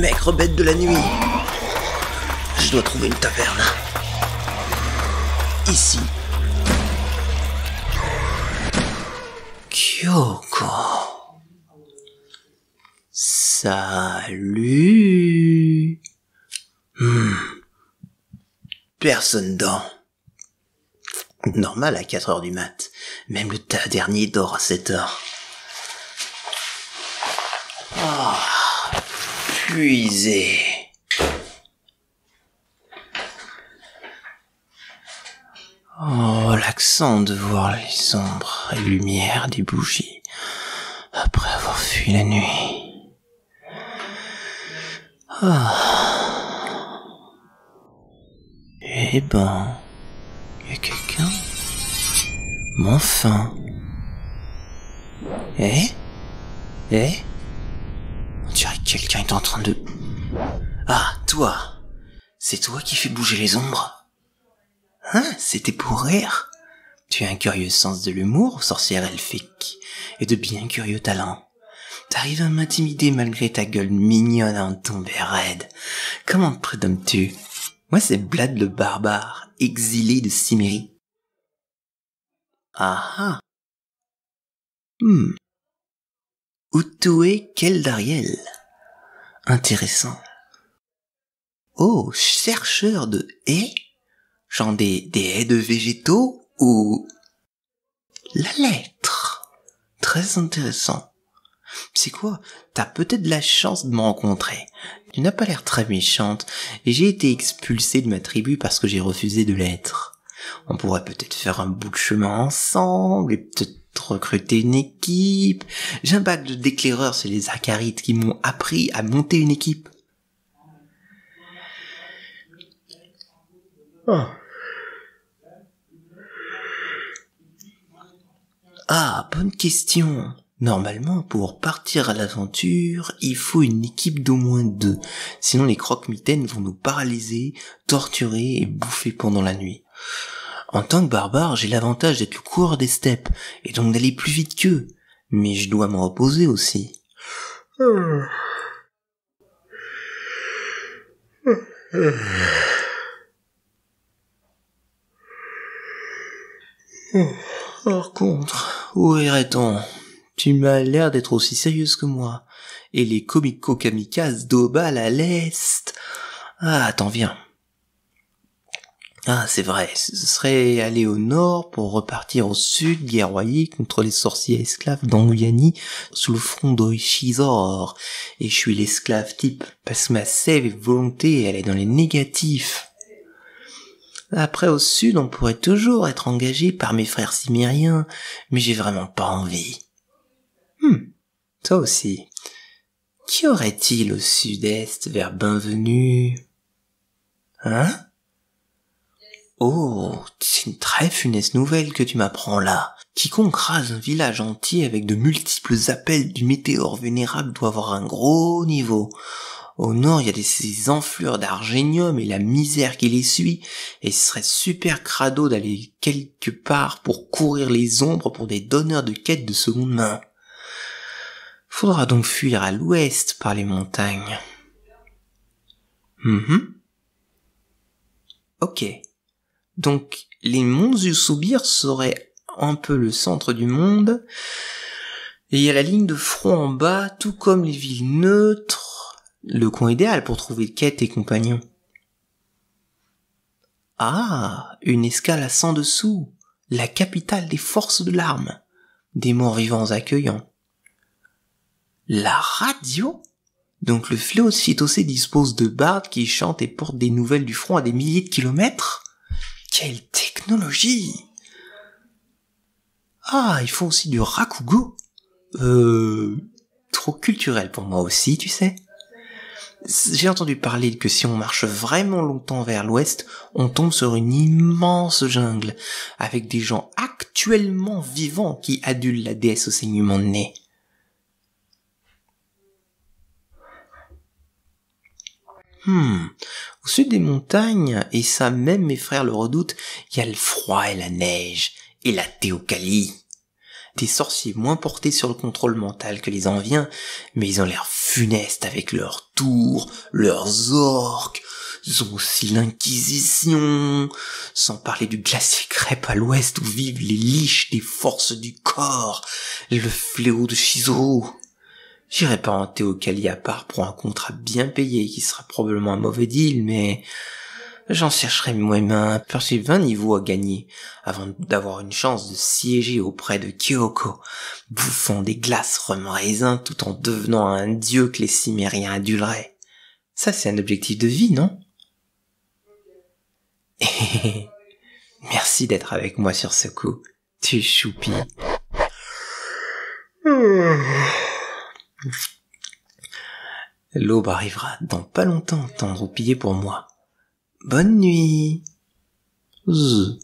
maigre bête de la nuit. Je dois trouver une taverne. Ici. Kyoko. Salut. Personne dort. Normal à 4h du mat. Même le tavernier dort à 7h. Puisé. Relaxant de voir les ombres et lumières des bougies après avoir fui la nuit. Eh ben, y a quelqu'un? Mais enfin. On dirait que quelqu'un est en train de... Ah, toi. C'est toi qui fais bouger les ombres? Hein? C'était pour rire? Tu as un curieux sens de l'humour, sorcière elfique, et de bien curieux talents. T'arrives à m'intimider malgré ta gueule mignonne en tombée raide. Comment te prénommes-tu? Moi, c'est Blad le barbare, exilé de Cimmérie. Utue Keldariel. Intéressant. Oh, chercheur de haies? Genre des haies de végétaux ou... La lettre. Très intéressant. C'est quoi? T'as peut-être de la chance de me rencontrer. Tu n'as pas l'air très méchante et j'ai été expulsé de ma tribu parce que j'ai refusé de l'être. On pourrait peut-être faire un bout de chemin ensemble et peut-être recruter une équipe. J'ai un badge d'éclaireur, c'est les Acarites qui m'ont appris à monter une équipe. Bonne question. Normalement, pour partir à l'aventure, il faut une équipe d'au moins 2. Sinon, les croque-mitaines vont nous paralyser, torturer et bouffer pendant la nuit. En tant que barbare, j'ai l'avantage d'être le coureur des steppes, et donc d'aller plus vite qu'eux. Mais je dois me reposer aussi. Par contre, où irait-on? Tu m'as l'air d'être aussi sérieuse que moi. Et les comico-kamikazes d'Obal à l'est... T'en viens. C'est vrai, ce serait aller au nord pour repartir au sud, guerroyer contre les sorciers esclaves d'Anguyani sous le front d'Oishizor. Et je suis l'esclave type, parce que ma sève et volonté, elle est dans les négatifs. Après, au sud, on pourrait toujours être engagé par mes frères cimériens, mais j'ai vraiment pas envie. Toi aussi. Qu'y aurait-il au sud-est vers Bienvenue? C'est une très funeste nouvelle que tu m'apprends là. Quiconque rase un village entier avec de multiples appels du météore vénérable doit avoir un gros niveau. Au nord, il y a ces enflures d'argénium et la misère qui les suit, et ce serait super crado d'aller quelque part pour courir les ombres pour des donneurs de quêtes de seconde main. Faudra donc fuir à l'ouest par les montagnes. Ok. Donc, les monts Usubir seraient un peu le centre du monde, et il y a la ligne de front en bas, tout comme les villes neutres, le coin idéal pour trouver quêtes et compagnons. Une escale à 100 dessous, la capitale des forces de l'arme, des morts vivants accueillants. La radio? Donc le fléau de Chitose dispose de bardes qui chantent et portent des nouvelles du front à des milliers de kilomètres? Quelle technologie! Ils font aussi du rakugo? Trop culturel pour moi aussi, tu sais. J'ai entendu parler que si on marche vraiment longtemps vers l'ouest, on tombe sur une immense jungle, avec des gens actuellement vivants qui adulent la déesse au saignement de nez. Au sud des montagnes, et ça même mes frères le redoutent, il y a le froid et la neige, et la théocalie. Des sorciers moins portés sur le contrôle mental que les Enviens, mais ils ont l'air funestes avec leurs tours, leurs orques. Ils ont aussi l'Inquisition, sans parler du glacier crêpe à l'ouest où vivent les liches des forces du corps, le fléau de Shizuo. J'irai pas en Théocalie à part pour un contrat bien payé qui sera probablement un mauvais deal, mais j'en chercherai moi-même un peu sur 20 niveaux à gagner avant d'avoir une chance de siéger auprès de Kyoko, bouffant des glaces rhum raisin tout en devenant un dieu que les Cimériens aduleraient. Ça, c'est un objectif de vie, non? Merci d'être avec moi sur ce coup. Tu choupis. L'aube arrivera dans pas longtemps, temps de roupiller pour moi. Bonne nuit. Zzz.